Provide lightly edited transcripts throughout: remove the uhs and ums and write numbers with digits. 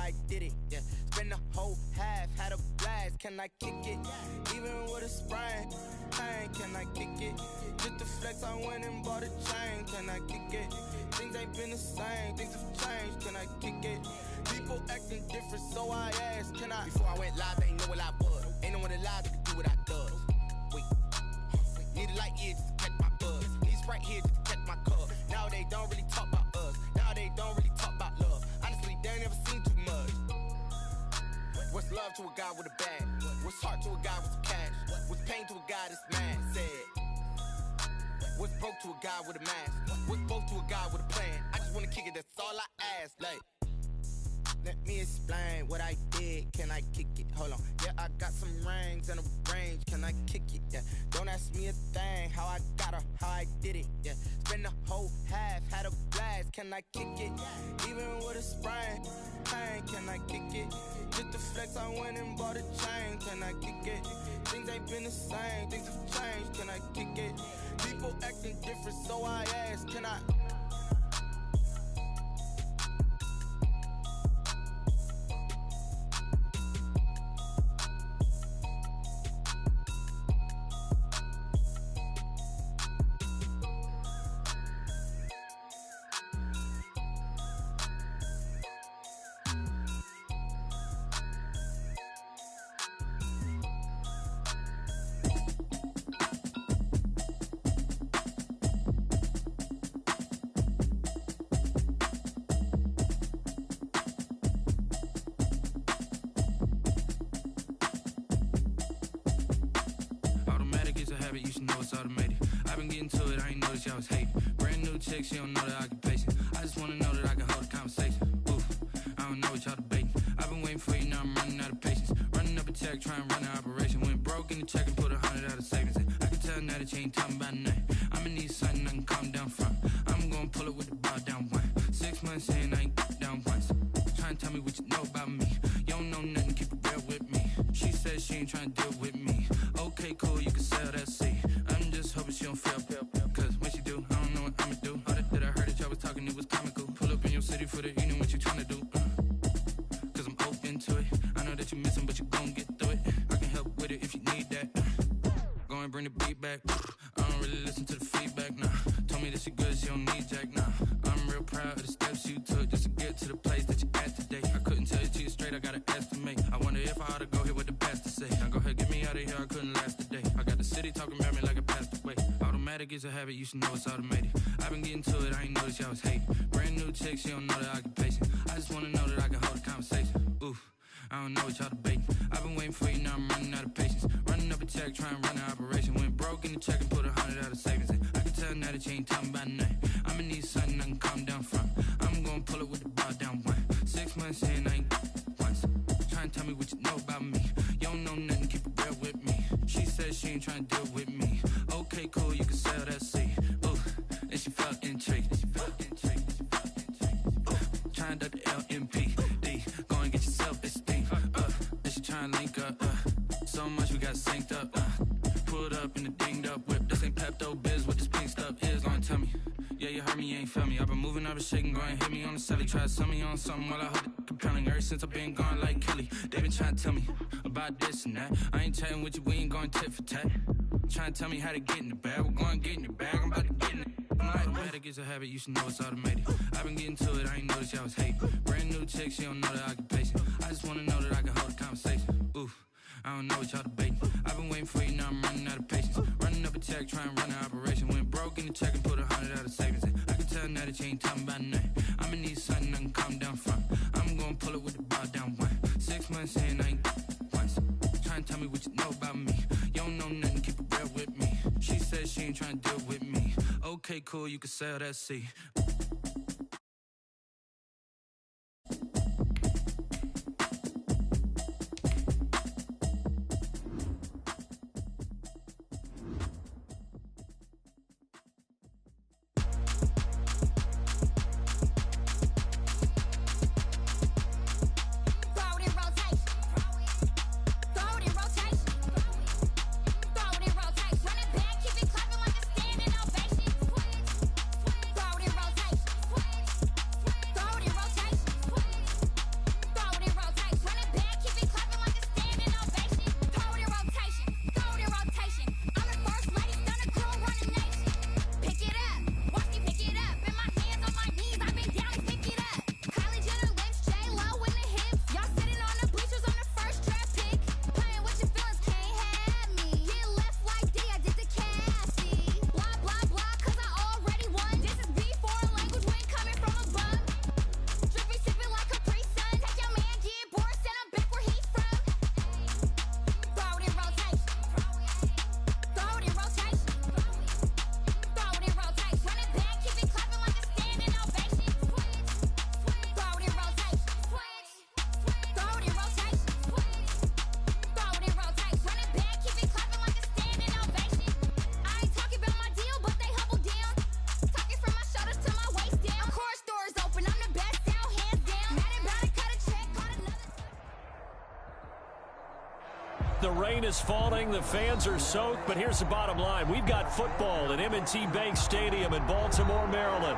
I did it, yeah. Spend the whole half, had a blast, can I kick it? Even with a sprain, pain, can I kick it? Just the flex, I went and bought a chain, can I kick it? Things ain't been the same, things have changed, can I kick it? People acting different, so I asked, can I? Before I went live, they ain't know what I was. Ain't no one alive that could do what I does. Wait, need a light year just to catch my buzz. Need Sprite here just to catch my cup. Now they don't really talk about us. Now they don't really talk about love. Honestly, they ain't never seen too much. What's love to a guy with a bag? What's heart to a guy with some cash? What's pain to a guy that's mad? Said. What's broke to a guy with a mask? What's both to a guy with a plan? I just wanna kick it, that's all I ask. Like, let me explain what I did. Can I kick it? Hold on. Yeah, I got some rings and a range. Can I kick it? Yeah. Don't ask me a thing. How I got her, how I did it. Yeah. Spend the whole half, had a blast. Can I kick it? Even with a sprain, pain. Can I kick it? Just the flex, I went and bought a chain. Can I kick it? Things ain't been the same. Things have changed. Can I kick it? People acting different, so I asked, can I? I was hating. Brand new chick, she don't know the occupation. I just wanna know that I can hold a conversation. Oof, I don't know what y'all debating. I've been waiting for you, now I'm running out of patience. Running up a check, trying to run an operation. Went broke in the check and put 100 out of savings in. I can tell now that you ain't talking about nothing. I'ma need something I can calm down from. I'm gonna pull it with the bar down one. 6 months in, I ain't down once. Trying to tell me what you know about me. You don't know nothing, keep it real with me. She said she ain't trying to deal with me. Okay, cool, you can sell that seat. I'm just hoping she don't feel. Cause when she do, I don't know what I'ma do. All that I heard that y'all was talking, it was comical. Pull up in your city for the evening, what you tryna do? Cause I'm open to it. I know that you missing, but you gon' get through it. I can help with it if you need that. Go and bring the beat back. I don't really listen to the feedback, nah. Told me that she good, she don't need Jack, nah. I'm real proud of the steps you took just to get to the place that you at today. I couldn't tell you to you straight, I gotta estimate. I wonder if I ought to go here with the pastor say. Now go ahead, get me out of here, I couldn't last a day. I got the city talking about me like a passed away. Automatic is a habit, you should know it's automated. I've been getting to it, I ain't noticed y'all was hating. Brand new chick, she don't know the occupation. I just wanna know that I can hold a conversation. Oof, I don't know what y'all debating. I've been waiting for you, now I'm running out of patience. Running up a check, trying to run an operation. Went broke in the check and put 100 out of savings in. I can tell now that you ain't talking about nothing. I'ma need something I can calm down from. I'm gonna pull it with the bar down one. 6 months in, I ain't once. Trying to tell me what you know about me. You don't know nothing, keep it real with me. She said she ain't trying to deal with me. Okay, cool, you can sell that seat. Ooh, and she felt intrigued. Trying to the LMPD. Go and get yourself esteem. And she trying to link up. So much we got synced up. Pulled up in the dinged up whip. This ain't Pepto Biz, what this pink stuff is. Long tell me. Yeah, you heard me, you ain't felt me. I've been moving, I've been shaking, go and hit me on the celly. Try to sell me on something while I hold it compelling. Ever since I've been gone like Kelly, they been trying to tell me about this and that. I ain't chatting with you, we ain't going tit for tat. Trying to tell me how to get in the bag. We're going to get in the bag, I'm about to get in it. Automatic is a habit, you should know it's automated. I've been getting to it, I ain't noticed y'all was hating. Brand new chick, she don't know the occupation. I just wanna know that I can hold a conversation. Oof, I don't know what y'all debating. I've been waiting for you, now I'm running out of patience. Running up a check, trying to run an operation. Went broke in the check and put 100 out of savings in. I can tell now that you ain't talking about nothing. I'ma need something I can calm down from. I'm gonna pull it with the bar down one. 6 months in, I ain't once. Trying to tell me what you know about me. You don't know nothing, keep it real with me. She said she ain't trying to deal with me. Okay, cool, you can sell that seat. Run it back, keep it clapping like a standing ovation. Throw it in rotation. the rain is falling, the fans are soaked, but here's the bottom line. We've got football at M&T Bank Stadium in Baltimore, Maryland.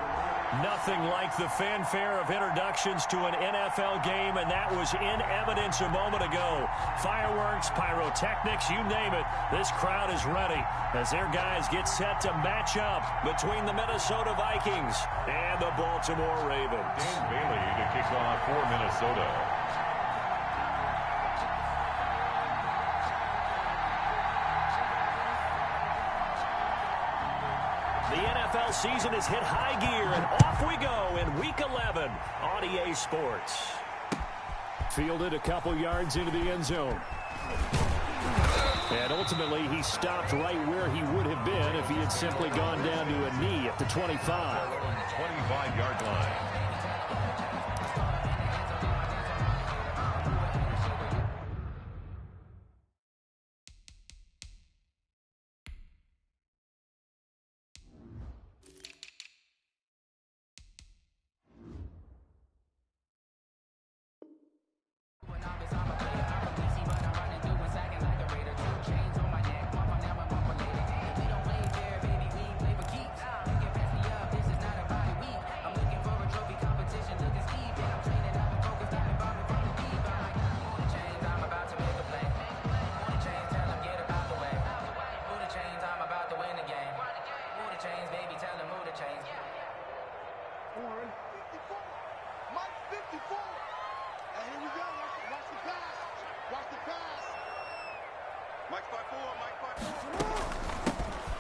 Nothing like the fanfare of introductions to an NFL game, and that was in evidence a moment ago. Fireworks, pyrotechnics, you name it. This crowd is ready as their guys get set to match up between the Minnesota Vikings and the Baltimore Ravens. Dan Bailey to kick off for Minnesota. The NFL season has hit high gear, and off we go in Week 11 on EA Sports. Fielded a couple yards into the end zone. And ultimately, he stopped right where he would have been if he had simply gone down to a knee at the 25. 25-yard line.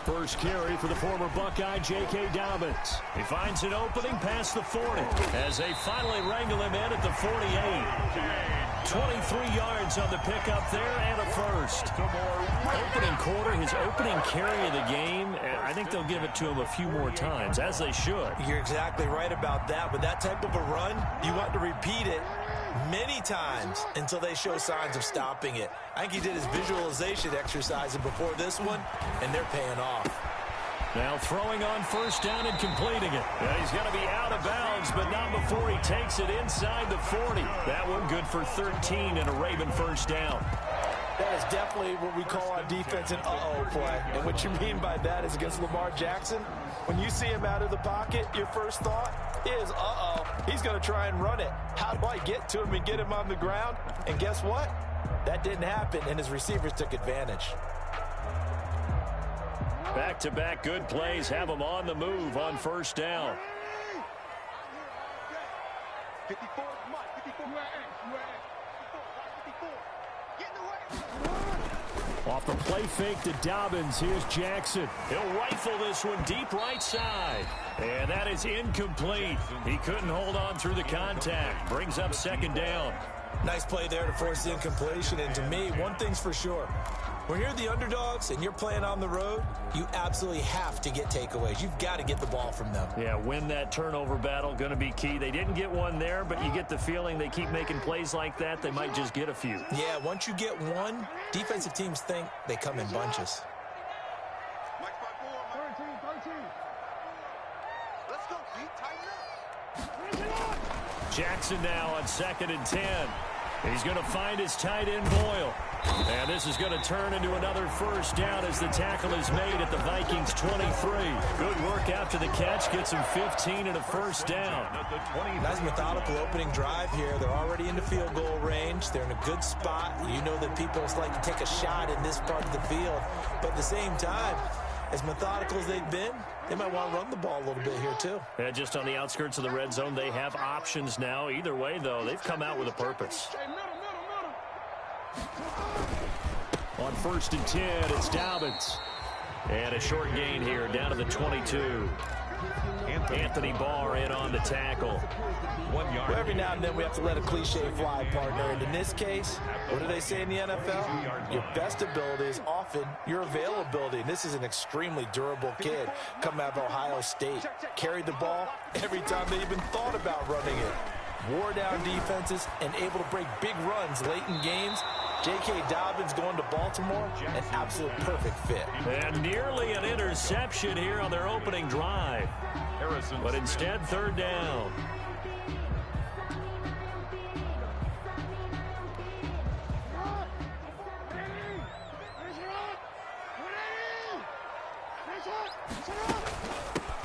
First carry for the former Buckeye, J.K. Dobbins. He finds an opening past the 40 as they finally wrangle him in at the 48. 23 yards on the pickup there and a first. Opening quarter, his opening carry of the game, and I think they'll give it to him a few more times, as they should. You're exactly right about that. With that type of a run, you want to repeat it many times until they show signs of stopping it. I think he did his visualization exercise before this one, and they're paying off. Now throwing on first down and completing it. Yeah, he's going to be out of bounds, but not before he takes it inside the 40. That one good for 13 and a Raven first down. That is definitely what we call on defense an uh-oh play. And what you mean by that is against Lamar Jackson, when you see him out of the pocket, your first thought is, uh-oh, he's going to try and run it. How do I get to him and get him on the ground? And guess what? That didn't happen, and his receivers took advantage. Back-to-back good plays have him on the move on first down. 54, come on, 54. Off the play fake to Dobbins, here's Jackson. He'll rifle this one deep right side. And that is incomplete. He couldn't hold on through the contact. Brings up second down. Nice play there to force the incompletion. And to me, one thing's for sure. When you're the underdogs and you're playing on the road, you absolutely have to get takeaways. You've got to get the ball from them. Yeah, win that turnover battle, going to be key. They didn't get one there, but you get the feeling they keep making plays like that, they might just get a few. Yeah, once you get one, defensive teams think they come in bunches. 13. Let's go, Pete. Tighten up. Jackson now on 2nd and 10. He's going to find his tight end, Boyle. And this is going to turn into another first down as the tackle is made at the Vikings 23. Good work after the catch. Gets him 15 and a first down. Nice methodical opening drive here. They're already in the field goal range. They're in a good spot. You know that people like to take a shot in this part of the field. But at the same time, as methodical as they've been, they might want to run the ball a little bit here too. Yeah, just on the outskirts of the red zone, they have options now. Either way, though, they've come out with a purpose. On 1st and 10, it's Dobbins. And a short gain here down to the 22. Anthony Barr in on the tackle. 1 yard. Well, every now and then we have to let a cliche fly, partner. And in this case, what do they say in the NFL? Your best ability is often your availability. And this is an extremely durable kid coming out of Ohio State. Carried the ball every time they even thought about running it. Wore down defenses and able to break big runs late in games. J.K. Dobbins going to Baltimore, an absolute perfect fit. And nearly an interception here on their opening drive. But instead, 3rd down.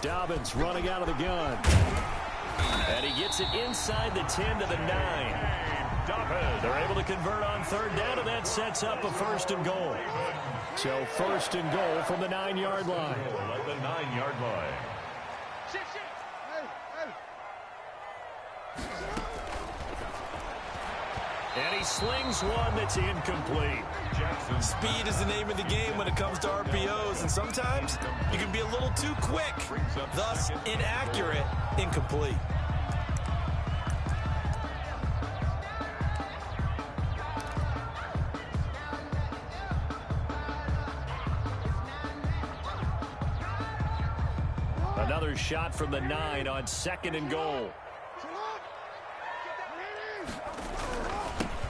Dobbins running out of the gun. And he gets it inside the 10 to the 9. They're able to convert on third down, and that sets up a 1st and goal. So 1st and goal from the 9-yard line. At the 9-yard line. And he slings one that's incomplete. Speed is the name of the game when it comes to RPOs, and sometimes you can be a little too quick, thus inaccurate, incomplete. Another shot from the 9 on 2nd and goal.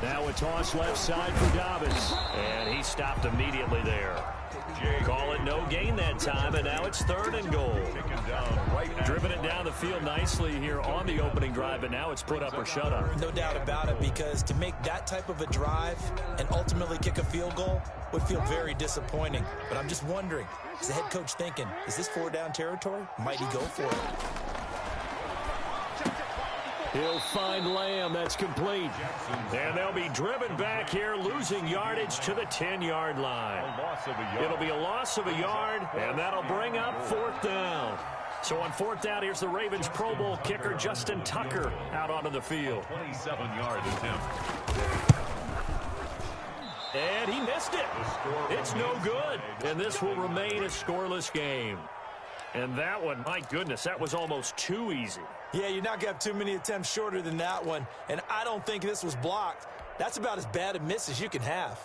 Now a toss left side for Dobbins. And he stopped immediately there. Call it no gain that time, and now it's 3rd and goal. Driven it down the field nicely here on the opening drive, but now it's put up or shut up. No doubt about it, because to make that type of a drive and ultimately kick a field goal would feel very disappointing. But I'm just wondering, is the head coach thinking, is this 4-down territory? Might he go for it? He'll find Lamb. That's complete. And they'll be driven back here, losing yardage to the 10-yard line. It'll be a loss of a yard, and that'll bring up 4th down. So on 4th down, here's the Ravens Pro Bowl kicker, Justin Tucker, out onto the field. 27-yard attempt. And he missed it. It's no good. And this will remain a scoreless game. And that one, my goodness, that was almost too easy. Yeah, you're not going to have too many attempts shorter than that one. And I don't think this was blocked. That's about as bad a miss as you can have.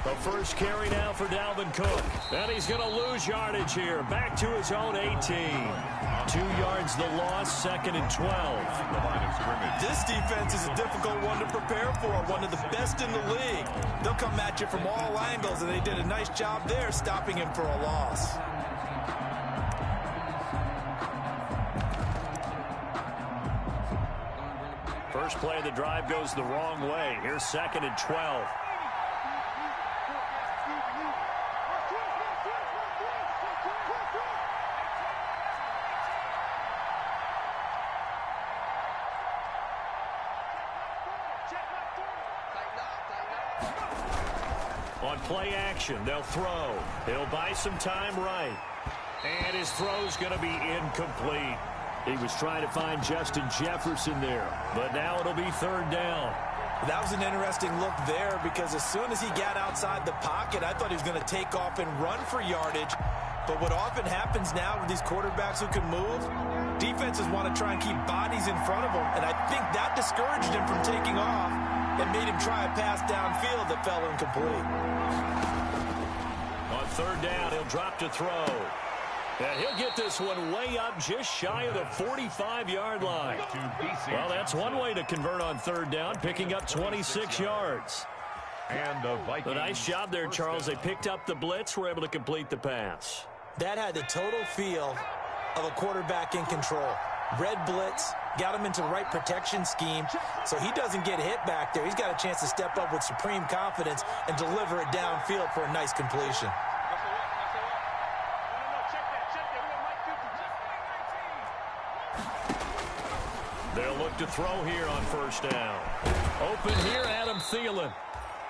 The first carry now for Dalvin Cook. And he's going to lose yardage here. Back to his own 18. 2 yards the loss, 2nd and 12. The line of scrimmage. This defense is a difficult one to prepare for, one of the best in the league. They'll come at you from all angles, and they did a nice job there stopping him for a loss. First play of the drive goes the wrong way. Here's 2nd and 12. On play action, they'll throw. He'll buy some time right. And his throw's going to be incomplete. He was trying to find Justin Jefferson there, but now it'll be 3rd down. That was an interesting look there, because as soon as he got outside the pocket, I thought he was going to take off and run for yardage. But what often happens now with these quarterbacks who can move, defenses want to try and keep bodies in front of them, and I think that discouraged him from taking off and made him try a pass downfield that fell incomplete. On 3rd down, he'll drop to throw. And he'll get this one way up just shy of the 45-yard line. Well, that's one way to convert on 3rd down, picking up 26 yards. And the Vikings. A nice job there, Charles. They picked up the blitz, were able to complete the pass. That had the total feel of a quarterback in control. Red blitz, got him into the right protection scheme, so he doesn't get hit back there. He's got a chance to step up with supreme confidence and deliver it downfield for a nice completion. They'll look to throw here on 1st down. Open here, Adam Thielen.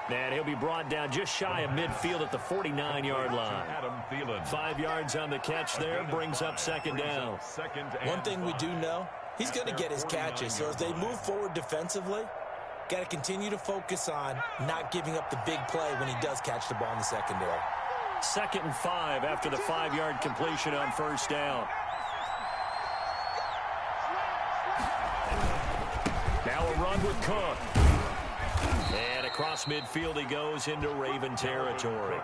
And he'll be brought down just shy of midfield at the 49-yard line. Adam Thielen. 5 yards on the catch there, brings up 2nd down. One thing we do know, he's going to get his catches. So as they move forward defensively, got to continue to focus on not giving up the big play when he does catch the ball in the secondary. 2nd and 5 after the 5-yard completion on 1st down. Now a run with Cook. And across midfield he goes into Raven territory.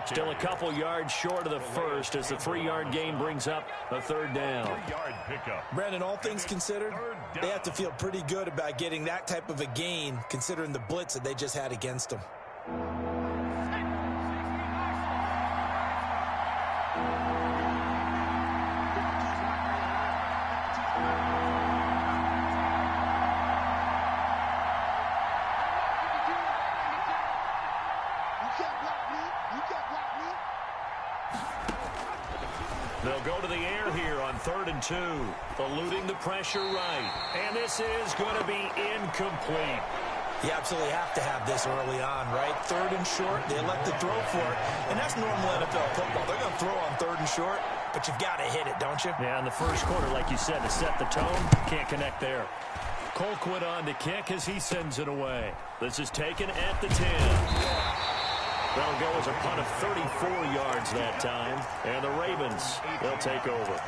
Still a couple yards short of the first as the 3-yard gain brings up a 3rd down. Brandon, all things considered, they have to feel pretty good about getting that type of a gain considering the blitz that they just had against them. They'll go to the air here on 3rd and 2. Eluding the pressure right. And this is going to be incomplete. You absolutely have to have this early on, right? 3rd and short, they elect to throw for it. And that's normal NFL football. They're going to throw on 3rd and short, but you've got to hit it, don't you? Yeah, in the first quarter, like you said, to set the tone, can't connect there. Colquitt on to kick as he sends it away. This is taken at the 10. That'll go as a punt of 34 yards that time. And the Ravens, they'll take over.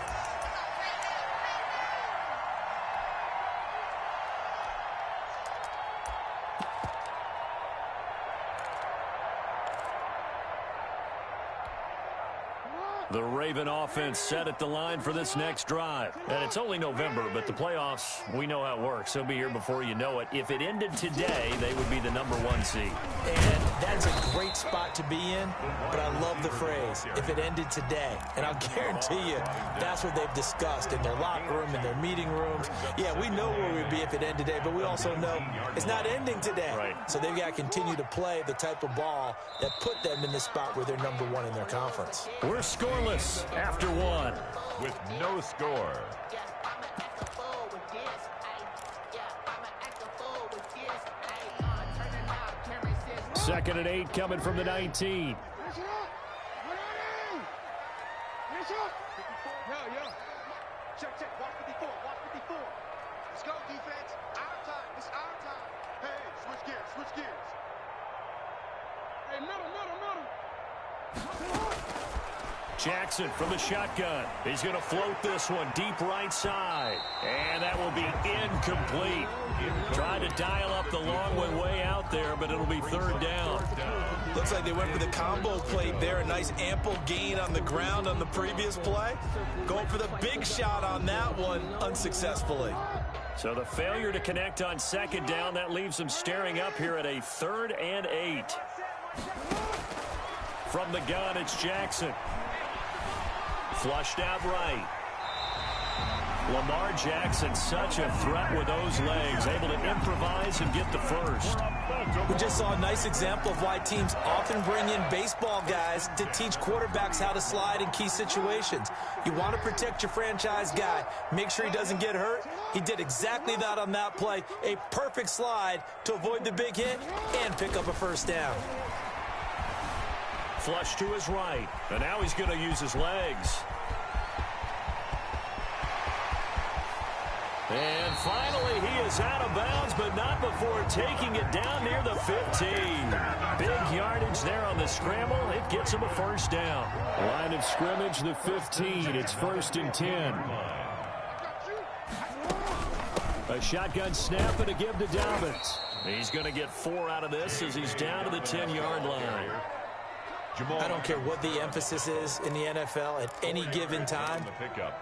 The Raven offense set at the line for this next drive. And it's only November, but the playoffs, we know how it works. They'll be here before you know it. If it ended today, they would be the #1 seed. And that's a great spot to be in, but I love the phrase, if it ended today. And I'll guarantee you, that's what they've discussed in their locker room, in their meeting rooms. Yeah, we know where we'd be if it ended today, but we also know it's not ending today. Right. So they've got to continue to play the type of ball that put them in the spot where they're #1 in their conference. We're scoreless after 1. With no score. 2nd and 8 coming from the 19. Check, watch 54, watch 54. Let's go, defense. Our time, it's our time. Hey, switch gears. Hey, middle. Jackson from the shotgun. He's going to float this one deep right side. And that will be incomplete. Trying to dial up the long one way out there, but it'll be 3rd down. Looks like they went for the combo plate there. A nice ample gain on the ground on the previous play. Going for the big shot on that one unsuccessfully. So the failure to connect on 2nd down, that leaves them staring up here at a 3rd and 8. From the gun, it's Jackson. Flushed out right. Lamar Jackson, such a threat with those legs, able to improvise and get the first. We just saw a nice example of why teams often bring in baseball guys to teach quarterbacks how to slide in key situations. You want to protect your franchise guy. Make sure he doesn't get hurt. He did exactly that on that play. A perfect slide to avoid the big hit and pick up a first down. Flush to his right, and now he's going to use his legs. And finally, he is out of bounds, but not before taking it down near the 15. Big yardage there on the scramble. It gets him a first down. Line of scrimmage, the 15. It's 1st and 10. A shotgun snap and a give to Dobbins. He's going to get 4 out of this as he's down to the 10-yard line. I don't care what the emphasis is in the NFL at any given time.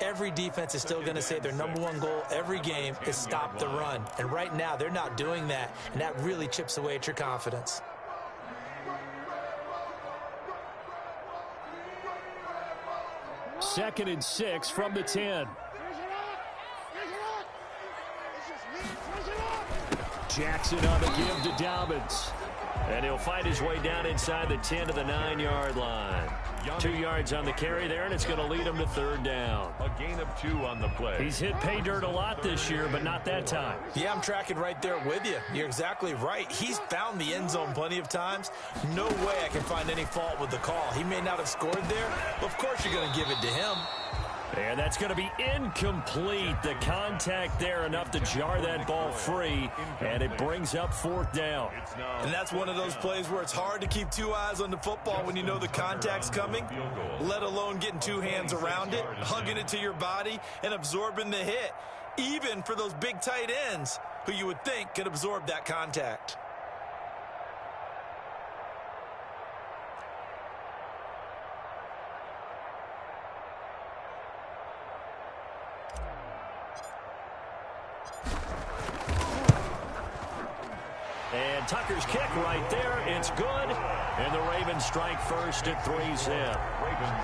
Every defense is still going to say their #1 goal every game is stop the run. And right now, they're not doing that, and that really chips away at your confidence. Second and 6 from the 10. Jackson on the give to Dobbins. And he'll fight his way down inside the 10 to the 9-yard line. 2 yards on the carry there, and it's going to lead him to 3rd down. A gain of 2 on the play. He's hit pay dirt a lot this year, but not that time. Yeah, I'm tracking right there with you. You're exactly right. He's found the end zone plenty of times. No way I can find any fault with the call. He may not have scored there, but of course you're going to give it to him. And that's going to be incomplete. The contact there enough to jar that ball free, and it brings up 4th down. And that's one of those plays where it's hard to keep 2 eyes on the football when you know the contact's coming, let alone getting 2 hands around it, hugging it to your body, and absorbing the hit, even for those big tight ends who you would think could absorb that contact. And Tucker's kick right there. It's good. And the Ravens strike first at 3-zip.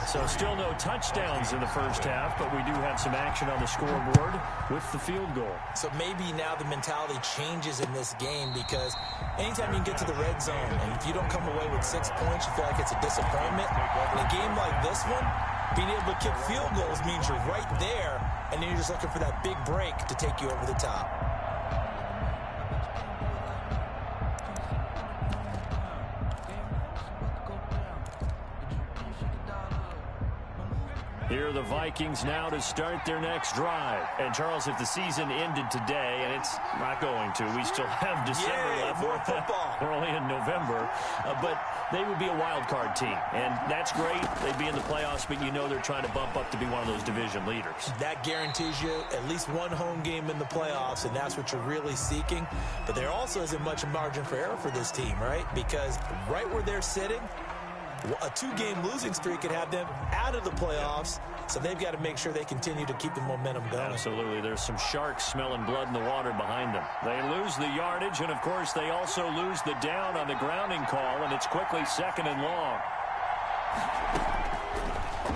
So still no touchdowns in the first half, but we do have some action on the scoreboard with the field goal. So maybe now the mentality changes in this game because anytime you can get to the red zone and if you don't come away with 6 points, you feel like it's a disappointment. In a game like this one, Being able to kick field goals means you're right there, and then you're just looking for that big break to take you over the top. Here are the Vikings now to start their next drive. And, Charles, if the season ended today, and it's not going to, we still have December left. More football. We're only in November. But they would be a wild card team. And that's great. They'd be in the playoffs, but you know they're trying to bump up to be one of those division leaders. That guarantees you at least one home game in the playoffs, and that's what you're really seeking. But there also isn't much margin for error for this team, right? Because right where they're sitting, a 2-game losing streak could have them out of the playoffs, so they've got to make sure they continue to keep the momentum going. Absolutely. There's some sharks smelling blood in the water behind them. They lose the yardage, and, of course, they also lose the down on the grounding call, and it's quickly 2nd and long.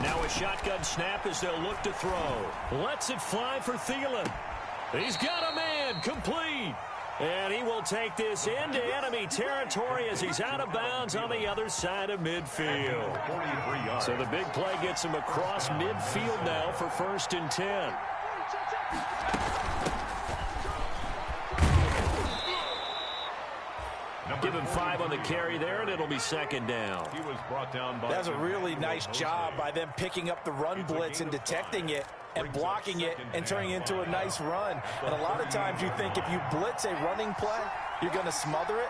Now a shotgun snap as they'll look to throw. Lets it fly for Thielen. He's got a man, complete. And he will take this into enemy territory as he's out of bounds on the other side of midfield. So the big play gets him across midfield now for 1st and 10. Give him 5 on the carry there, and it'll be 2nd down. He was brought down by That's a really nice job by them picking up the run blitz and detecting it and blocking it and turning it into a nice run. And a lot of times you think if you blitz a running play, you're going to smother it.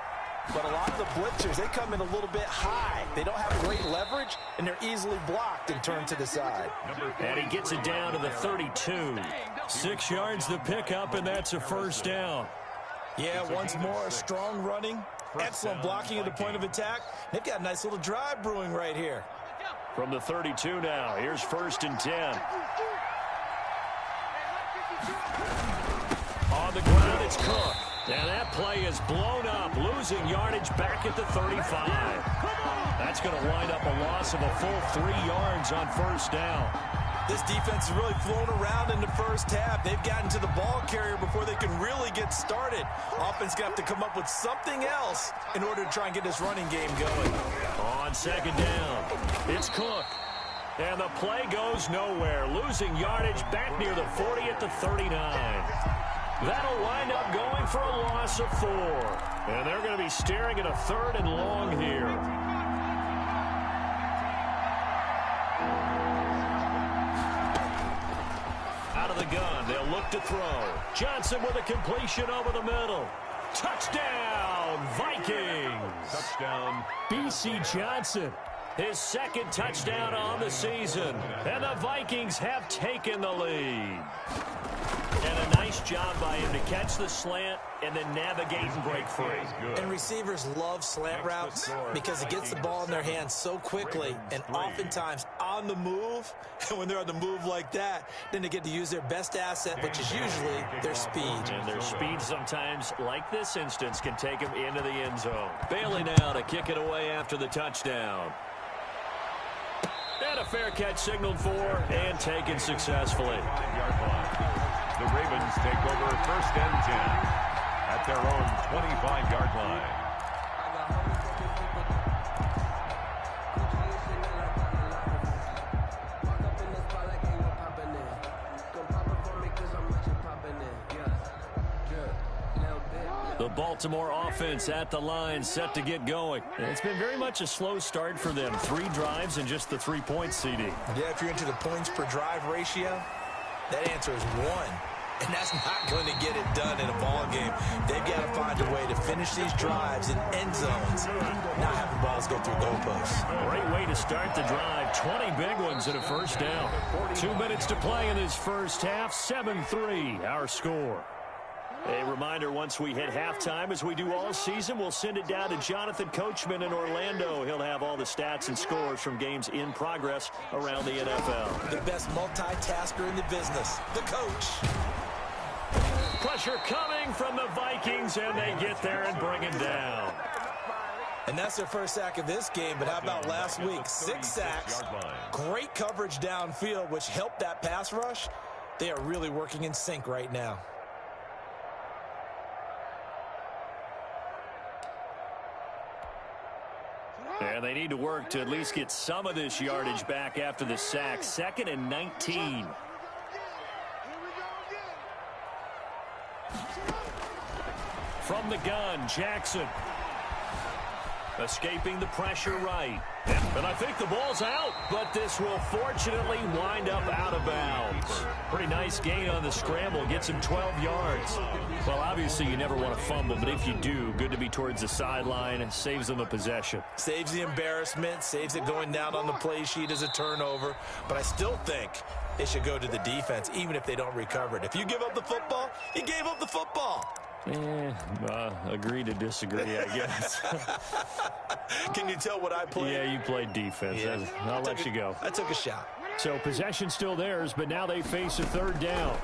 But a lot of the blitzers, they come in a little bit high. They don't have great leverage, and they're easily blocked and turned to the side. And he gets it down to the 32. 6 yards the pickup, and that's a 1st down. Yeah, once more, strong running, excellent blocking at the point of attack. They've got a nice little drive brewing right here. From the 32 now, here's 1st and 10. On the ground, it's Cook. And that play is blown up, losing yardage back at the 35. That's going to wind up a loss of a full 3 yards on 1st down. This defense has really flown around in the first half. They've gotten to the ball carrier before they can really get started. Offense going to have to come up with something else in order to try and get this running game going. On 2nd down, it's Cook. And the play goes nowhere, losing yardage back near the 40 at the 39. That'll wind up going for a loss of 4. And they're going to be staring at a 3rd and long here. Out of the gun, they'll look to throw. Johnson with a completion over the middle. Touchdown, Vikings! touchdown. B.C. Johnson, his 2nd touchdown on the season. And the Vikings have taken the lead. And a nice job by him to catch the slant and then navigate and break free. And receivers love slant routes because it gets the ball in their hands so quickly and oftentimes on the move. And when they're on the move like that, then they get to use their best asset, which is usually their speed. And their speed sometimes, like this instance, can take them into the end zone. Bailey now to kick it away after the touchdown. And a fair catch signaled for and taken successfully. The Ravens take over 1st and 10 at their own 25-yard line. The Baltimore offense at the line, set to get going. And it's been very much a slow start for them. 3 drives and just the 3 points, CD. Yeah, if you're into the points per drive ratio, that answer is 1. And that's not going to get it done in a ball game. They've got to find a way to finish these drives in end zones, not having balls go through goalposts. Great way to start the drive. 20 big ones and a 1st down. 2 minutes to play in this first half. 7-3, our score. A reminder, once we hit halftime, as we do all season, we'll send it down to Jonathan Coachman in Orlando. He'll have all the stats and scores from games in progress around the NFL. The best multitasker in the business, the coach. Pressure coming from the Vikings, and they get there and bring him down. And that's their first sack of this game, but how about last week? 6 sacks, great coverage downfield, which helped that pass rush. They are really working in sync right now. And they need to work to at least get some of this yardage back after the sack. 2nd and 19. From the gun, Jackson. Escaping the pressure right. And I think the ball's out, but this will fortunately wind up out of bounds. Pretty nice gain on the scramble. Gets him 12 yards. Well, obviously you never want to fumble, but if you do, good to be towards the sideline. And saves them the possession. Saves the embarrassment, saves it going down on the play sheet as a turnover. But I still think it should go to the defense, even if they don't recover it. If you give up the football, you gave up the football. Agree to disagree, I guess. Can you tell what I played? Yeah, you played defense. Yeah. I'll let you go. I took a shot. So possession still theirs, but now they face a 3rd down.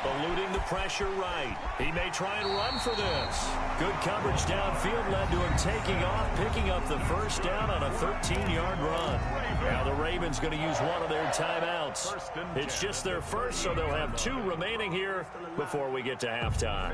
Eluding the pressure right. He may try and run for this. Good coverage downfield led to him taking off, picking up the 1st down on a 13-yard run. Now the Ravens going to use one of their timeouts. It's just their first, so they'll have 2 remaining here before we get to halftime.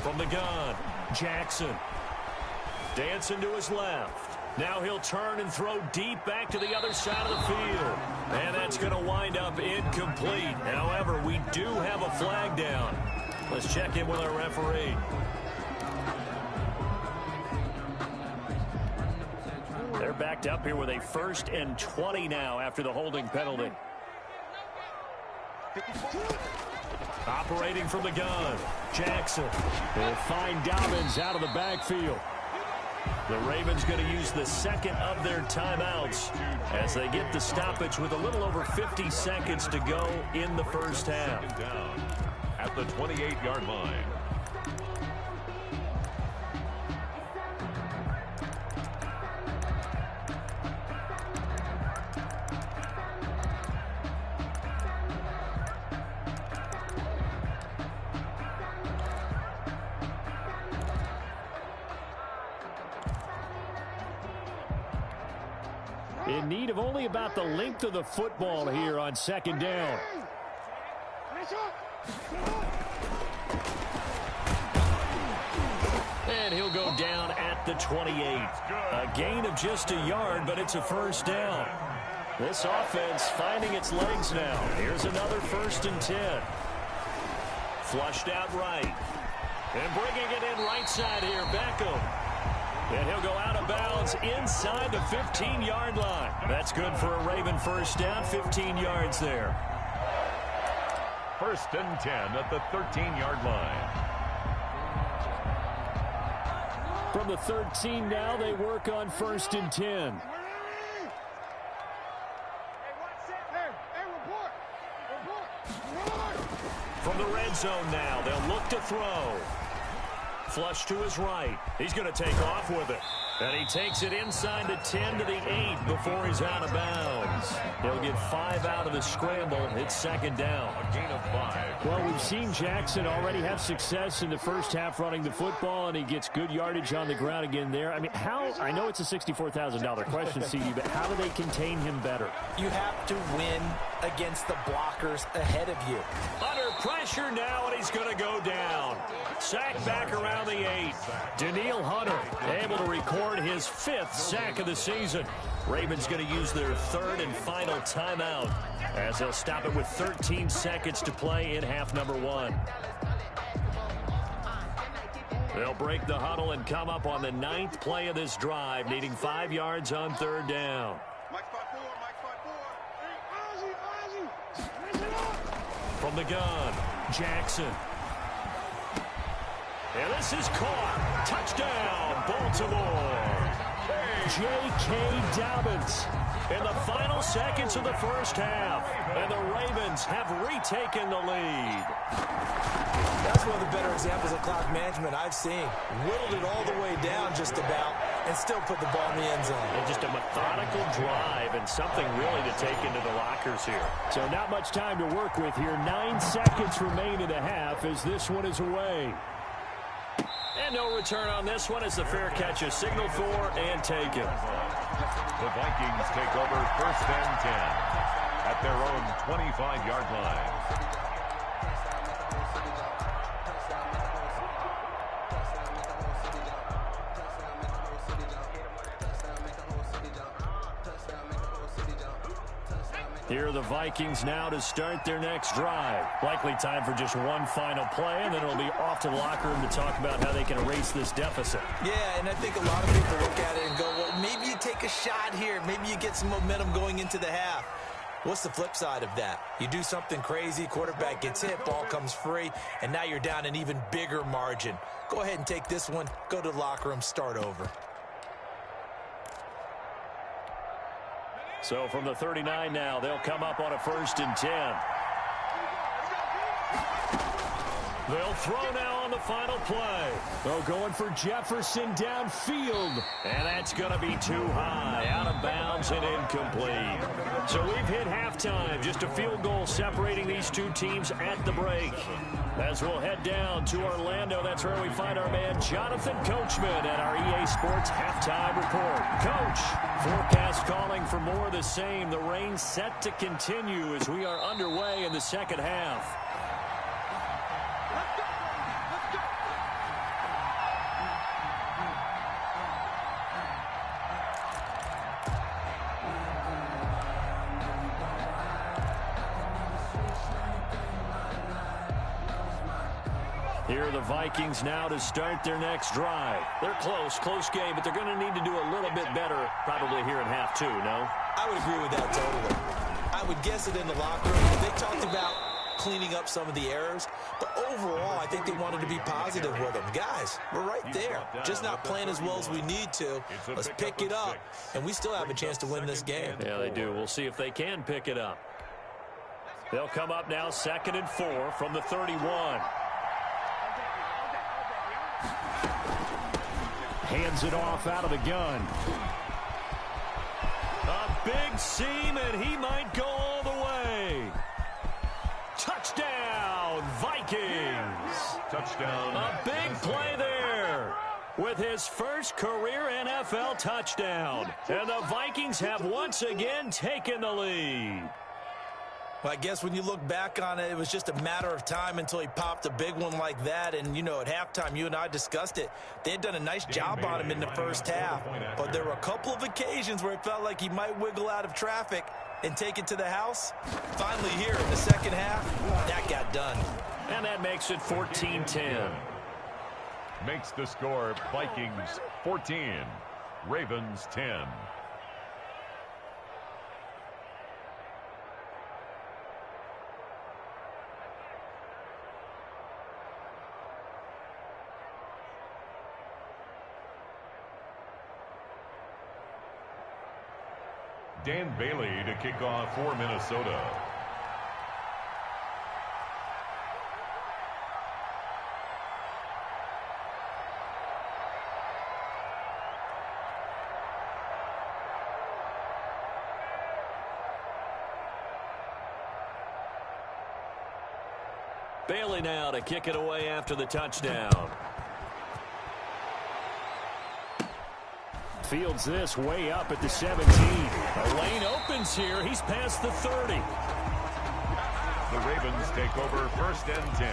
From the gun, Jackson. Dancing to his left. Now he'll turn and throw deep back to the other side of the field. And that's going to wind up incomplete. However, we do have a flag down. Let's check in with our referee. They're backed up here with a 1st and 20 now after the holding penalty. Operating from the gun, Jackson will find Dobbins out of the backfield. The Ravens going to use the 2nd of their timeouts as they get the stoppage with a little over 50 seconds to go in the first half. At the 28-yard line. In need of only about the length of the football here on 2nd down. And he'll go down at the 28. A gain of just a yard, but it's a 1st down. This offense finding its legs now. Here's another 1st and 10. Flushed out right. And bringing it in right side here, Beckham. And he'll go out of bounds inside the 15-yard line. That's good for a Raven 1st down, 15 yards there. 1st and 10 at the 13-yard line. From the 13 now, they work on 1st and 10. From the red zone now, they'll look to throw. Flush to his right. He's going to take off with it. And he takes it inside the 10 to the 8 before he's out of bounds. He'll get 5 out of the scramble. It's 2nd down. A gain of 5. Well, we've seen Jackson already have success in the first half running the football, and he gets good yardage on the ground again there. I mean, I know it's a $64,000 question, CD, but how do they contain him better? You have to win against the blockers ahead of you. Under pressure now, and he's going to go down. Sack back around the 8. Daniil Hunter able to record his 5th sack of the season. Ravens going to use their 3rd and final timeout as they'll stop it with 13 seconds to play in half number 1. They'll break the huddle and come up on the 9th play of this drive, needing 5 yards on 3rd down. From the gun, Jackson. And this is caught. Touchdown, Baltimore. J.K. Dobbins in the final seconds of the first half. And the Ravens have retaken the lead. That's one of the better examples of clock management I've seen. Whittled it all the way down just about. and still put the ball in the end zone. And just a methodical drive and something really to take into the lockers here. So not much time to work with here. 9 seconds remain in the half as this one is away. And no return on this one as the fair catch is signaled for and taken. The Vikings take over 1st and 10 at their own 25-yard line. Here are the Vikings now to start their next drive. Likely time for just one final play, and then it'll be off to the locker room to talk about how they can erase this deficit. Yeah, and I think a lot of people look at it and go, well, maybe you take a shot here. Maybe you get some momentum going into the half. What's the flip side of that? You do something crazy, quarterback gets hit, ball comes free, and now you're down an even bigger margin. Go ahead and take this one, go to the locker room, start over. So from the 39 now, they'll come up on a 1st and 10. They'll throw now on the final play. Oh, going for Jefferson downfield. And that's going to be too high, out of bounds and incomplete. So we've hit halftime, just a field goal separating these two teams at the break. As we'll head down to Orlando, that's where we find our man Jonathan Coachman at our EA Sports Halftime Report. Coach, forecast calling for more of the same. The rain set to continue as we are underway in the second half. Here are the Vikings now to start their next drive. They're close game, but they're going to need to do a little bit better probably here in half 2, no? I would agree with that totally. I would guess it in the locker room. They talked about cleaning up some of the errors, but overall, I think they wanted to be positive with them. Guys, we're right there. Just not playing as well as we need to. Let's pick it up, and we still have a chance to win this game. Yeah, they do. We'll see if they can pick it up. They'll come up now 2nd and 4 from the 31. Hands it off out of the gun. A big seam, and he might go all the way. Touchdown, Vikings. Touchdown. A big play there with his first career NFL touchdown. And the Vikings have once again taken the lead. Well, I guess when you look back on it, it was just a matter of time until he popped a big one like that. And, you know, at halftime, you and I discussed it. They had done a nice job on him in the first half. But there were a couple of occasions where it felt like he might wiggle out of traffic and take it to the house. Finally here in the second half, that got done. And that makes it 14-10. Makes the score Vikings 14, Ravens 10. Dan Bailey to kick off for Minnesota. Bailey now to kick it away after the touchdown. Fields this way up at the 17. The lane opens here. He's past the 30. The Ravens take over 1st and 10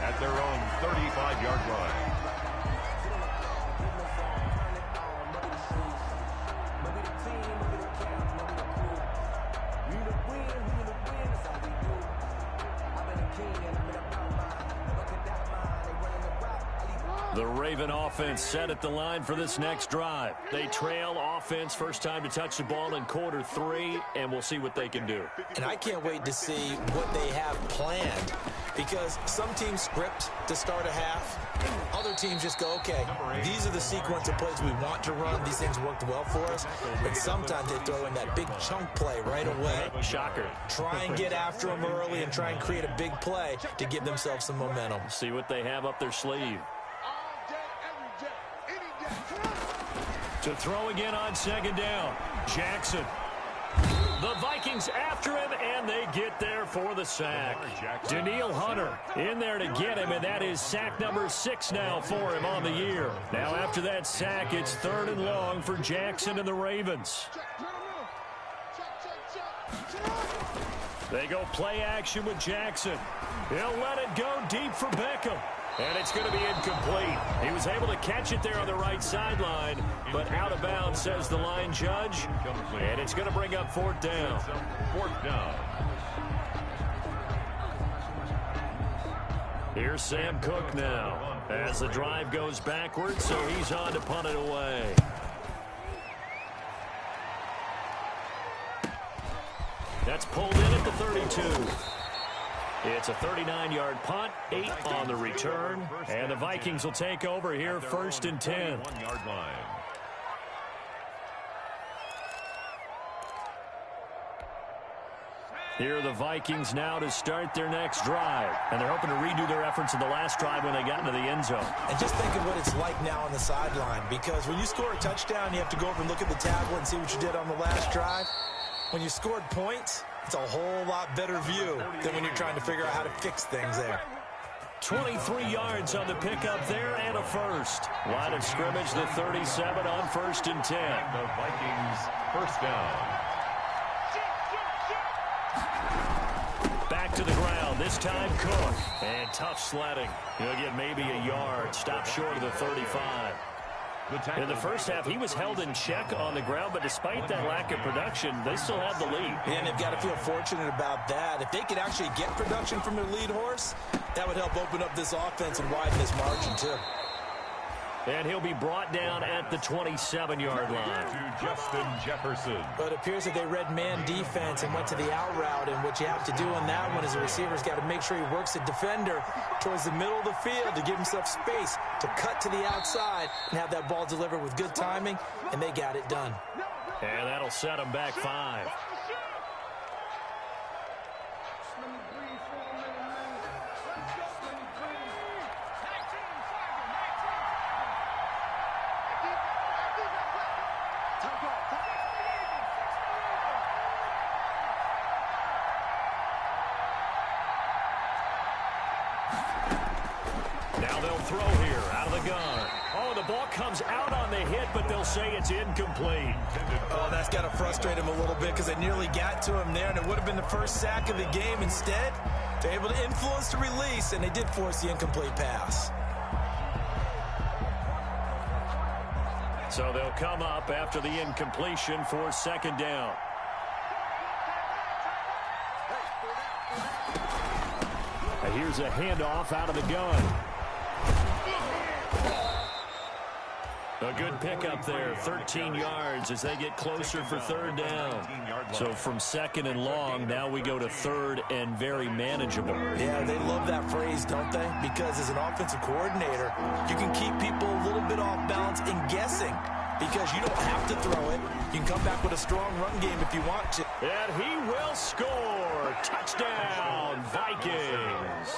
at their own 35-yard line. The Raven offense set at the line for this next drive. They trail offense, first time to touch the ball in quarter 3, and we'll see what they can do. And I can't wait to see what they have planned, because some teams script to start a half. Other teams just go, okay, these are the sequence of plays we want to run. These things worked well for us. And sometimes they throw in that big chunk play right away. Shocker. Try and get after them early and try and create a big play to give themselves some momentum. See what they have up their sleeve. To throw again on second down. Jackson. The Vikings after him, and they get there for the sack. Danielle Hunter in there to get him, and that is sack number 6 now for him on the year. Now after that sack, it's 3rd and long for Jackson and the Ravens. They go play action with Jackson. He'll let it go deep for Beckham. And it's going to be incomplete. He was able to catch it there on the right sideline, but out of bounds, says the line judge. And it's going to bring up 4th down. 4th down. Here's Sam Cook now as the drive goes backwards, so he's on to punt it away. That's pulled in at the 32. It's a 39-yard punt, 8 on the return, and the Vikings will take over here 1st and 10. 1-yard line. Here are the Vikings now to start their next drive, and they're hoping to redo their efforts in the last drive when they got into the end zone. And just think of what it's like now on the sideline, because when you score a touchdown, you have to go over and look at the tablet and see what you did on the last drive. When you scored points, it's a whole lot better view than when you're trying to figure out how to fix things there. 23 yards on the pickup there and a first. Line of scrimmage, the 37 on 1st and 10. The Vikings 1st down. Back to the ground, this time Cook. And tough sledding. He'll get maybe a yard, stop short of the 35. In the first half, he was held in check on the ground, but despite that lack of production, they still have the lead. And they've got to feel fortunate about that. If they could actually get production from their lead horse, that would help open up this offense and widen this margin, too. And he'll be brought down at the 27-yard line. To Justin Jefferson. But it appears that they read man defense and went to the out route, and what you have to do on that one is the receiver's got to make sure he works the defender towards the middle of the field to give himself space to cut to the outside and have that ball delivered with good timing, and they got it done. And that'll set them back 5. Now they'll throw here out of the gun. Oh, the ball comes out on the hit, but they'll say it's incomplete. Oh, that's got to frustrate him a little bit because they nearly got to him there, and it would have been the first sack of the game. Instead, they're able to influence the release, and they did force the incomplete pass. So they'll come up after the incompletion for 2nd down. And here's a handoff out of the gun. A good pickup there, 13 yards as they get closer for 3rd down. So from 2nd and long, now we go to 3rd and very manageable. Yeah, they love that phrase, don't they? Because as an offensive coordinator, you can keep people a little bit off balance and guessing because you don't have to throw it. You can come back with a strong run game if you want to. And he will score. Touchdown, Vikings.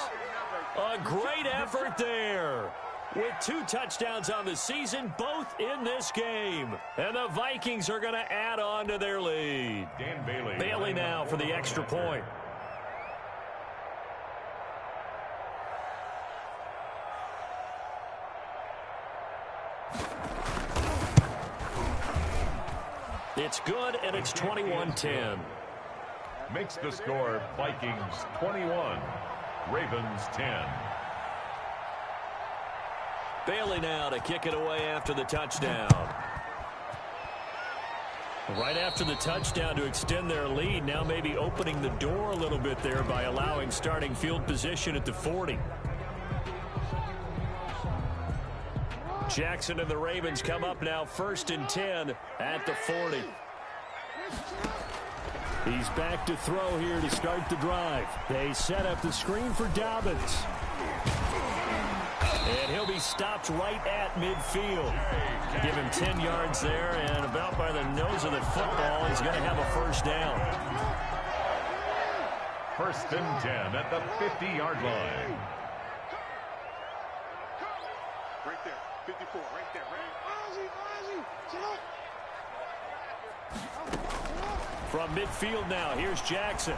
A great effort there. With 2 touchdowns on the season, both in this game. And the Vikings are going to add on to their lead. Dan Bailey. Bailey now for the extra point. It's good, and it's 21-10. Makes the score Vikings 21, Ravens 10. Bailey now to kick it away after the touchdown. Right after the touchdown to extend their lead, now maybe opening the door a little bit there by allowing starting field position at the 40. Jackson and the Ravens come up now 1st and 10 at the 40. He's back to throw here to start the drive. They set up the screen for Dobbins. And he'll be stopped right at midfield. Give him 10 yards there, and about by the nose of the football, he's going to have a 1st down. 1st and 10 at the 50-yard line. Right there. 54, right there, From midfield now, here's Jackson.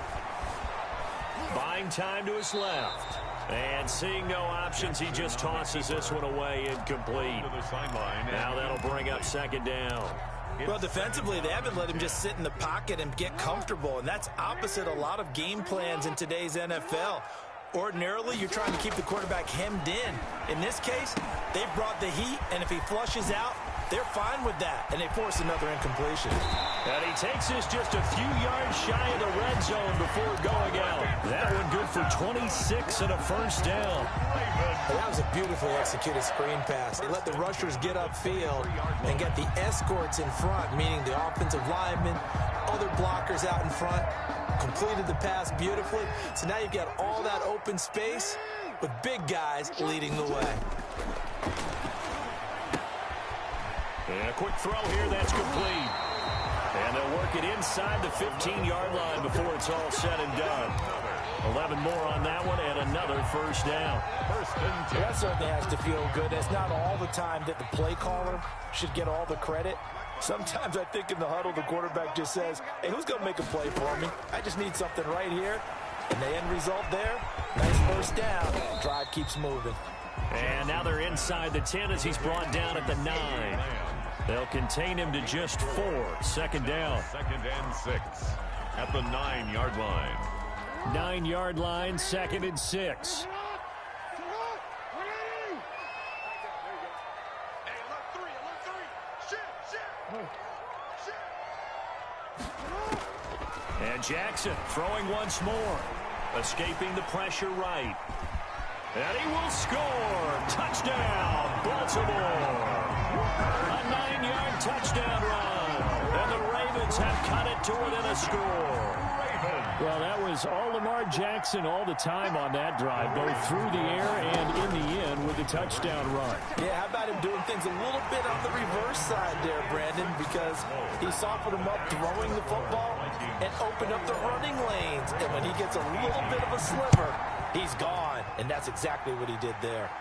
Buying time to his left. And seeing no options, he just tosses this one away incomplete. Now that'll bring up second down. Well, defensively, they haven't let him just sit in the pocket and get comfortable, and that's opposite a lot of game plans in today's NFL. Ordinarily, you're trying to keep the quarterback hemmed in. In this case, they brought the heat, and if he flushes out, they're fine with that, and they force another incompletion. And he takes this just a few yards shy of the red zone before going out. That one good for 26 and a first down. That was a beautifully executed screen pass. They let the rushers get upfield and get the escorts in front, meaning the offensive linemen, other blockers out in front, completed the pass beautifully. So now you've got all that open space with big guys leading the way. And a quick throw here, that's complete. And they'll work it inside the 15-yard line before it's all said and done. 11 more on that one and another first down. That certainly has to feel good. It's not all the time that the play caller should get all the credit. Sometimes I think in the huddle, the quarterback just says, hey, who's going to make a play for me? I just need something right here. And the end result there, nice first down. Drive keeps moving. And now they're inside the 10 as he's brought down at the 9. They'll contain him to just 4. Second down. 2nd and 6 at the 9-yard line. 9-yard line, 2nd and 6. And Jackson throwing once more. Escaping the pressure right. And he will score. Touchdown, Baltimore. A 9-yard touchdown run. And the Ravens have cut it to within a score. Well, that was all Lamar Jackson all the time on that drive, both through the air and in the end with the touchdown run. Yeah, how about him doing things a little bit on the reverse side there, Brandon, because he softened him up throwing the football and opened up the running lanes. And when he gets a little bit of a sliver, he's gone. And that's exactly what he did there.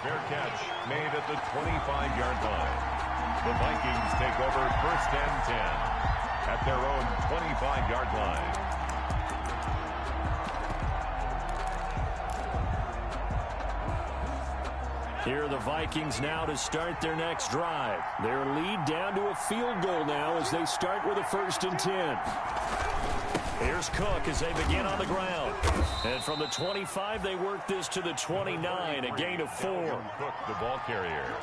Fair catch made at the 25-yard line. The Vikings take over 1st and 10 at their own 25-yard line. Here are the Vikings now to start their next drive. Their lead down to a field goal now as they start with a 1st and 10. Here's Cook as they begin on the ground. And from the 25, they work this to the 29, a gain of 4. Cook, the ball carrier.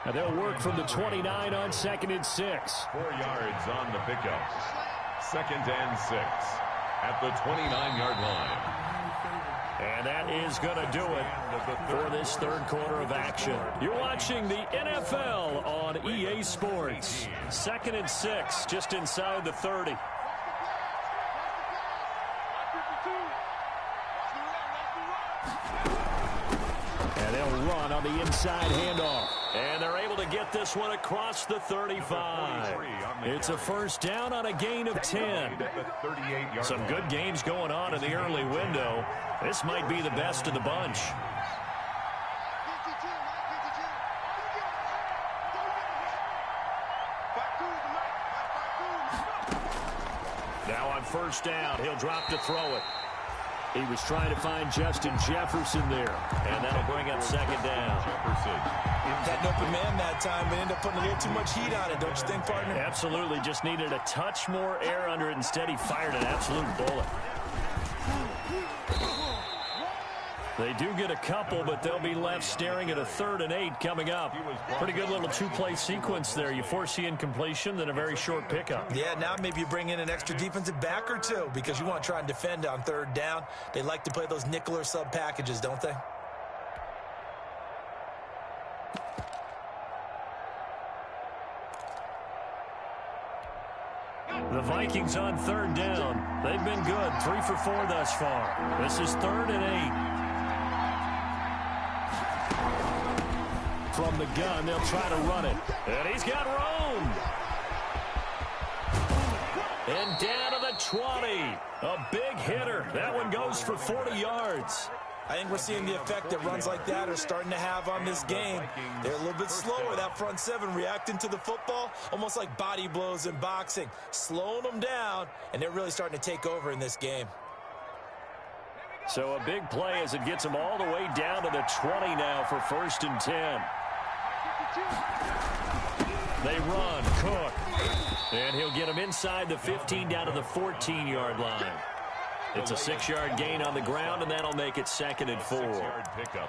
And they'll work from the 29 on 2nd and 6. 4 yards on the pickup. 2nd and 6 at the 29-yard line. And that is going to do it for this third quarter of action. You're watching the NFL on EA Sports. 2nd and 6, just inside the 30. And they'll run on the inside handoff. And they're able to get this one across the 35. It's a first down on a gain of 10. Some good games going on in the early window. This might be the best of the bunch. Now on first down, he'll drop to throw it. He was trying to find Justin Jefferson there. And that'll bring up second down. Had an open man that time, but ended up putting a little too much heat on it, don't you think, partner? Absolutely. Just needed a touch more air under it. Instead, he fired an absolute bullet. They do get a couple, but they'll be left staring at a 3rd and 8 coming up. Pretty good little two-play sequence there. You force the incompletion, then a very short pickup. Yeah, now maybe you bring in an extra defensive back or two because you want to try and defend on 3rd down. They like to play those nickel or sub packages, don't they? The Vikings on 3rd down. They've been good. 3 for 4 thus far. This is 3rd and 8. From the gun, they'll try to run it. And he's got room. And down to the 20. A big hitter. That one goes for 40 yards. I think we're seeing the effect that runs like that are starting to have on this game. They're a little bit slower, that front seven, reacting to the football, almost like body blows in boxing, slowing them down, and they're really starting to take over in this game. So a big play as it gets them all the way down to the 20 now for 1st and 10. They run, Cook, and he'll get him inside the 15 down to the 14-yard line. It's a 6-yard gain on the ground, and that'll make it 2nd and 4.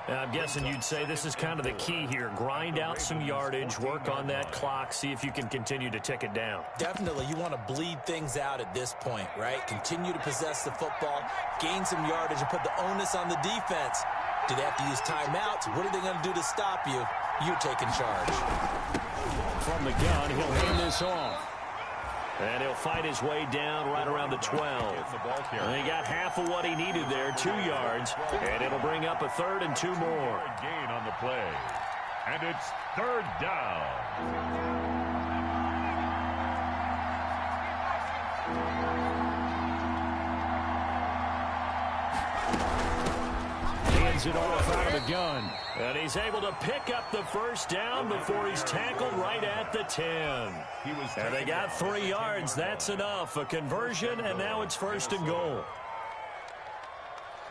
I'm guessing you'd say this is kind of the key here. Grind out some yardage, work on that clock, see if you can continue to tick it down. Definitely, you want to bleed things out at this point, right? Continue to possess the football, gain some yardage, and put the onus on the defense. Do they have to use timeouts? What are they going to do to stop you? You're taking charge. From the gun, he'll hand this off. And he'll fight his way down right around the 12. And he got half of what he needed there, 2 yards. And it'll bring up a 3rd and 2 more. Gain on the play. And it's 3rd down. It off out of the gun. And he's able to pick up the 1st down before he's tackled right at the 10. And they got 3 yards. That's enough. A conversion, and now it's 1st and goal.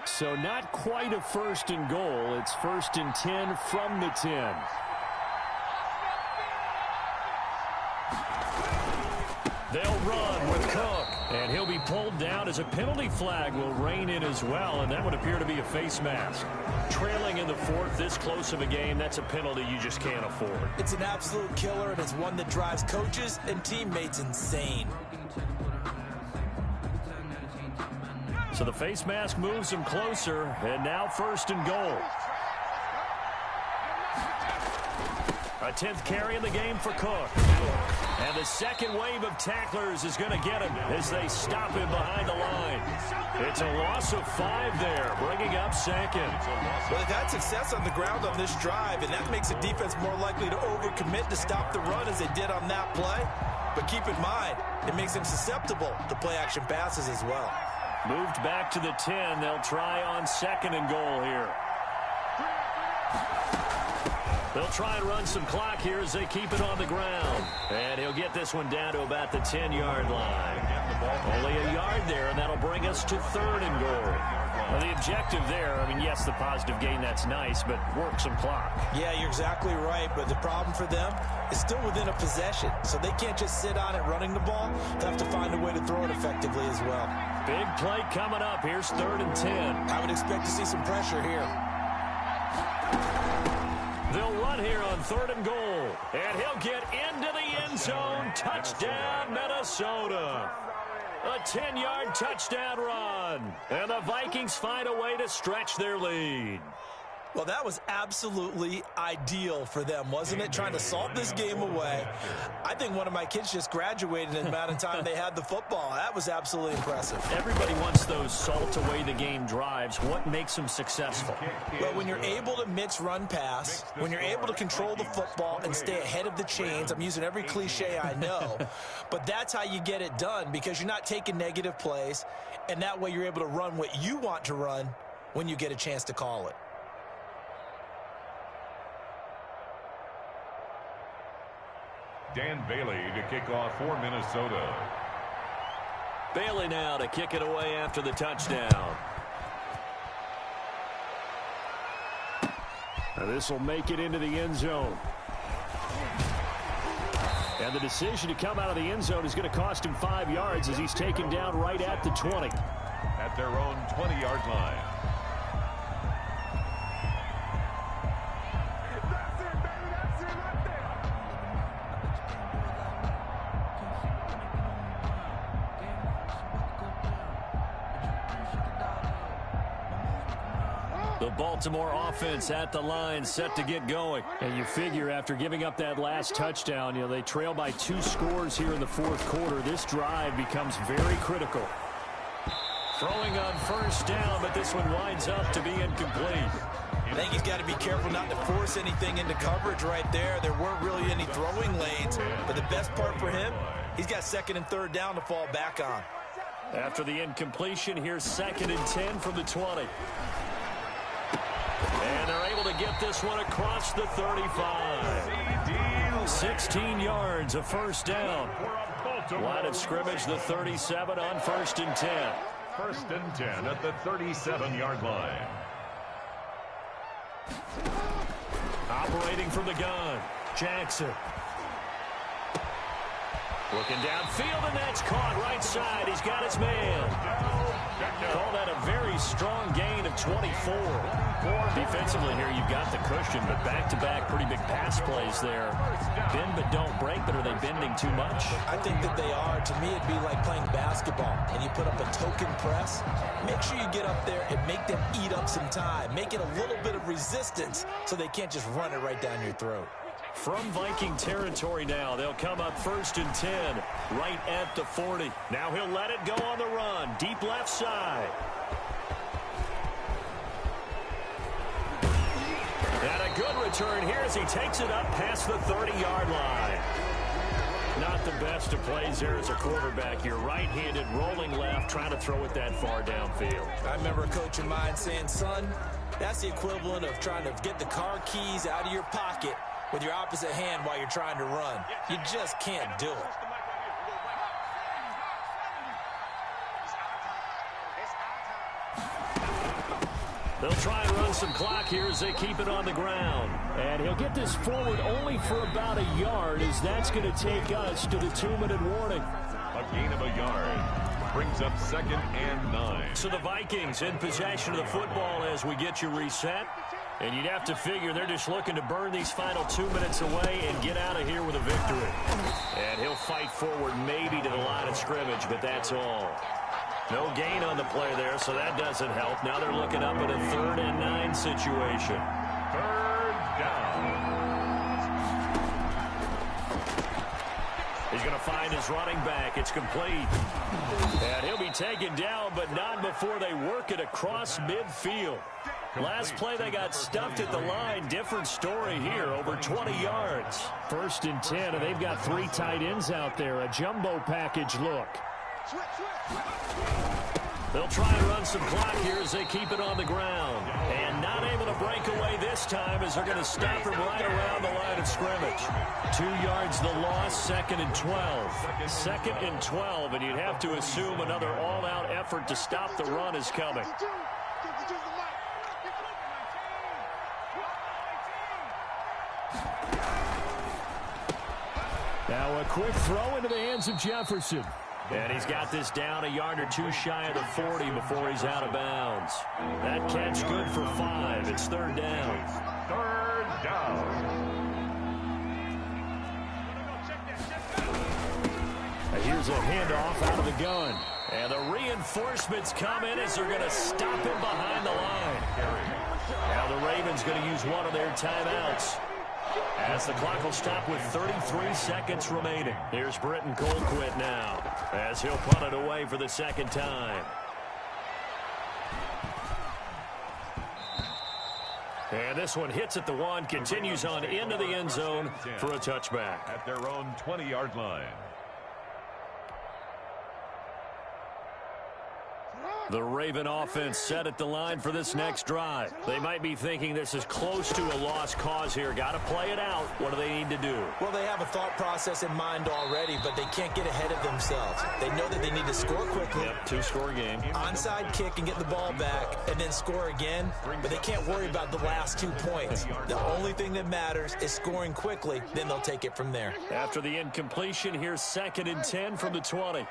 So not quite a 1st and goal. It's 1st and 10 from the 10. They'll run with Cook. And he'll be pulled down as a penalty flag will rein in as well, and that would appear to be a face mask. Trailing in the 4th, this close of a game, that's a penalty you just can't afford. It's an absolute killer, and it's one that drives coaches and teammates insane. So the face mask moves him closer, and now 1st and goal. A 10th carry in the game for Cook. And the second wave of tacklers is going to get him as they stop him behind the line. It's a loss of 5 there, bringing up 2nd. Well, they've had success on the ground on this drive, and that makes a defense more likely to overcommit to stop the run as they did on that play. But keep in mind, it makes them susceptible to play-action passes as well. Moved back to the 10. They'll try on 2nd and goal here. They'll try and run some clock here as they keep it on the ground. And he'll get this one down to about the 10-yard line. Only a yard there, and that'll bring us to 3rd and goal. Well, the objective there, I mean, yes, the positive gain, that's nice, but work some clock. Yeah, you're exactly right, but the problem for them is still within a possession. So they can't just sit on it running the ball. They'll have to find a way to throw it effectively as well. Big play coming up. Here's 3rd and 10. I would expect to see some pressure here. They'll run here on 3rd and goal. And he'll get into the end zone. Touchdown, Minnesota. A 10-yard touchdown run. And the Vikings find a way to stretch their lead. Well, that was absolutely ideal for them, wasn't it? Trying to salt this game away. I think one of my kids just graduated in the amount of time they had the football. That was absolutely impressive. Everybody wants those salt away the game drives. What makes them successful? Well, when you're able to mix run pass, when you're able to control the football and stay ahead of the chains, I'm using every cliche I know, but that's how you get it done because you're not taking negative plays, and that way you're able to run what you want to run when you get a chance to call it. Dan Bailey to kick off for Minnesota. Bailey now to kick it away after the touchdown. Now this will make it into the end zone. And the decision to come out of the end zone is going to cost him 5 yards as he's taken down right at the 20. At their own 20-yard line. The Baltimore offense at the line, set to get going. And you figure after giving up that last touchdown, you know, they trail by 2 scores here in the 4th quarter. This drive becomes very critical. Throwing on 1st down, but this one winds up to be incomplete. I think he's got to be careful not to force anything into coverage right there. There weren't really any throwing lanes, but the best part for him, he's got 2nd and 3rd down to fall back on. After the incompletion, here's 2nd and 10 from the 20. to get this one across the 35. 16 yards, a first down. Line of scrimmage, the 37 on 1st and 10. 1st and 10 at the 37-yard line. Operating from the gun, Jackson. Looking downfield, and that's caught right side. He's got his man. Call that a very strong gain of 24. Defensively here, you've got the cushion, but back-to-back pretty big pass plays there. Bend but don't break, but are they bending too much? I think that they are. To me, it'd be like playing basketball, and you put up a token press. Make sure you get up there and make them eat up some time. Make it a little bit of resistance so they can't just run it right down your throat. From Viking territory now, they'll come up 1st and 10, right at the 40. Now he'll let it go on the run, deep left side. And a good return here as he takes it up past the 30-yard line. Not the best of plays there as a quarterback. You're right-handed, rolling left, trying to throw it that far downfield. I remember a coach of mine saying, son, that's the equivalent of trying to get the car keys out of your pocket with your opposite hand while you're trying to run. You just can't do it. They'll try and run some clock here as they keep it on the ground. And he'll get this forward only for about a yard, as that's going to take us to the 2-minute warning. A gain of a yard brings up 2nd and 9. So the Vikings in possession of the football as we get you reset. And you'd have to figure they're just looking to burn these final 2 minutes away and get out of here with a victory. And he'll fight forward maybe to the line of scrimmage, but that's all. No gain on the play there, so that doesn't help. Now they're looking up at a 3rd and 9 situation. 3rd down. He's going to find his running back. It's complete. And he'll be taken down, but not before they work it across midfield. Last play, they got stuffed at the line. Different story here, over 20 yards. 1st and 10, and they've got 3 tight ends out there. A jumbo package look. They'll try and run some clock here as they keep it on the ground. And not able to break away this time as they're going to stop him right around the line of scrimmage. 2 yards the loss, 2nd and 12. 2nd and 12, and you'd have to assume another all-out effort to stop the run is coming. Now a quick throw into the hands of Jefferson. And he's got this down a yard or two shy of the 40 before he's out of bounds. That catch good for 5. It's 3rd down. 3rd down. Here's a handoff out of the gun. And the reinforcements come in as they're going to stop him behind the line. Now the Ravens going to use one of their timeouts, as the clock will stop with 33 seconds remaining. Here's Britton Colquitt now, as he'll punt it away for the 2nd time. And this one hits at the 1, continues on into the end zone for a touchback. At their own 20-yard line. The Raven offense set at the line for this next drive. They might be thinking this is close to a lost cause here. Got to play it out. What do they need to do? Well, they have a thought process in mind already, but they can't get ahead of themselves. They know that they need to score quickly. Yep, 2-score game. Onside kick and get the ball back, and then score again. But they can't worry about the last 2 points. The only thing that matters is scoring quickly. Then they'll take it from there. After the incompletion, here's 2nd and 10 from the 20.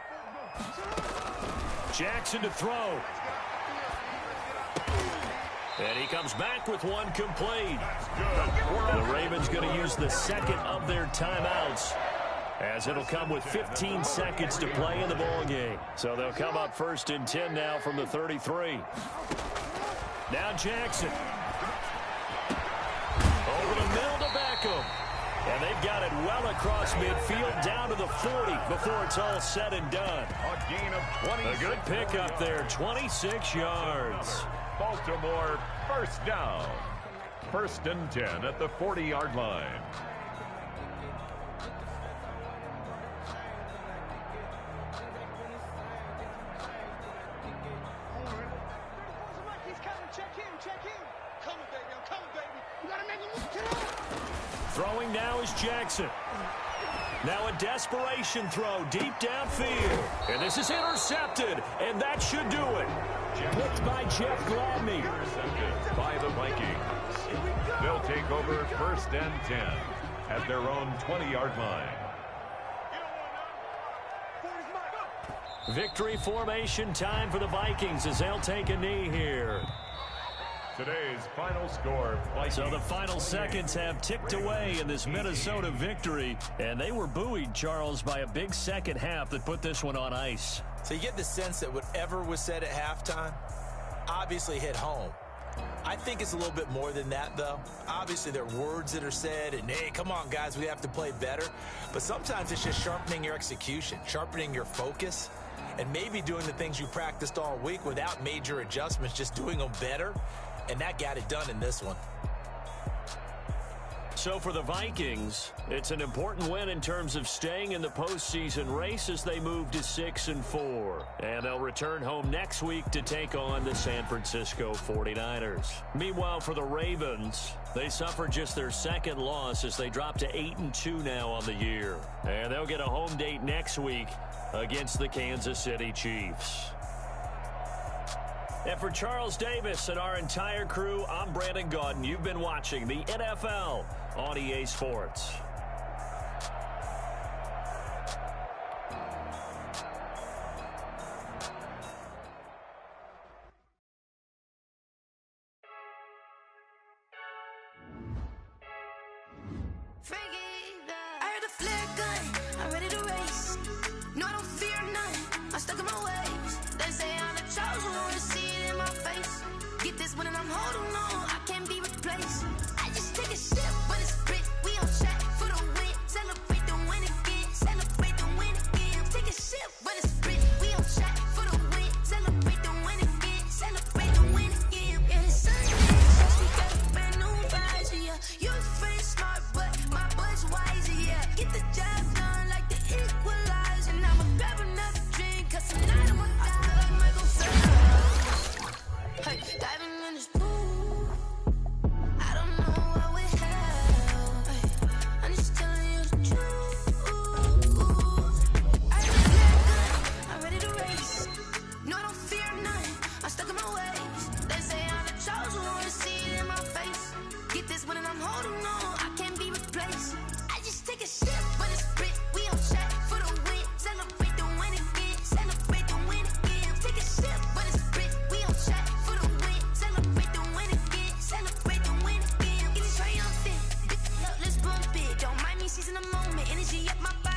Jackson to throw. And he comes back with one complete. The Ravens going to use the 2nd of their timeouts, as it'll come with 15 seconds to play in the ball game. So they'll come up 1st and 10 now from the 33. Now Jackson. Over the middle to Beckham. And they've got it well across midfield down to the 40 before it's all said and done. A gain of 20. A good pickup there, 26 yards. Baltimore 1st down. 1st and 10 at the 40-yard line. Check in. Coming, baby. I'm coming, baby. Throwing now is Jackson. Now a desperation throw deep downfield. And this is intercepted, and that should do it. Picked by Jeff Gladney. Intercepted by the Vikings. They'll take over 1st and 10 at their own 20-yard line. Victory formation time for the Vikings as they'll take a knee here. Today's final score, Vikings. So the final seconds have ticked away in this Minnesota victory, and they were buoyed, Charles, by a big second half that put this one on ice. So you get the sense that whatever was said at halftime obviously hit home. I think it's a little bit more than that, though. Obviously, there are words that are said, and, hey, come on, guys, we have to play better. But sometimes it's just sharpening your execution, sharpening your focus, and maybe doing the things you practiced all week without major adjustments, just doing them better. And that got it done in this one. So for the Vikings, it's an important win in terms of staying in the postseason race as they move to 6-4. And they'll return home next week to take on the San Francisco 49ers. Meanwhile, for the Ravens, they suffered just their second loss as they drop to 8-2 now on the year. And they'll get a home date next week against the Kansas City Chiefs. And for Charles Davis and our entire crew, I'm Brandon Gaudin. You've been watching the NFL on EA Sports. I heard a flare gun, I'm ready to race. No, I don't fear none, I'm stuck in my ways. They say I'm the chosen one, to see it in my face. Get this one and I'm holding on, I can't be replaced. I just take a sip, but it's split, we on track for the win. Celebrate the win again, celebrate the win again. Take a sip, but it's split, we on track for the win. Celebrate the win again, celebrate the win again. Yeah, it's Sunday, so we got a brand new visor, yeah. You're friend smart, but my bud's wiser, yeah. Get the job done like the equalizer. Now I'ma grab another drink, cause tonight I'ma die like Michael Phelps. Hey, diving in this pool, I don't know what we have. Hey, I'm just telling you the truth. I got a flare gun, I'm ready to race. No, I don't fear none, I'm stuck in my ways. They say I'm the chosen one, to see it in my face. Get this one and I'm holding on, I can't be replaced. I just take a sip, but it's split, we on track for the win. Celebrate the win again, celebrate the win again. Take a sip, but it's split, we on track for the win. Celebrate the win again, celebrate the win again. Get it triumphant, bitch, let's bump it. Don't mind me seizing the moment, energy up my body.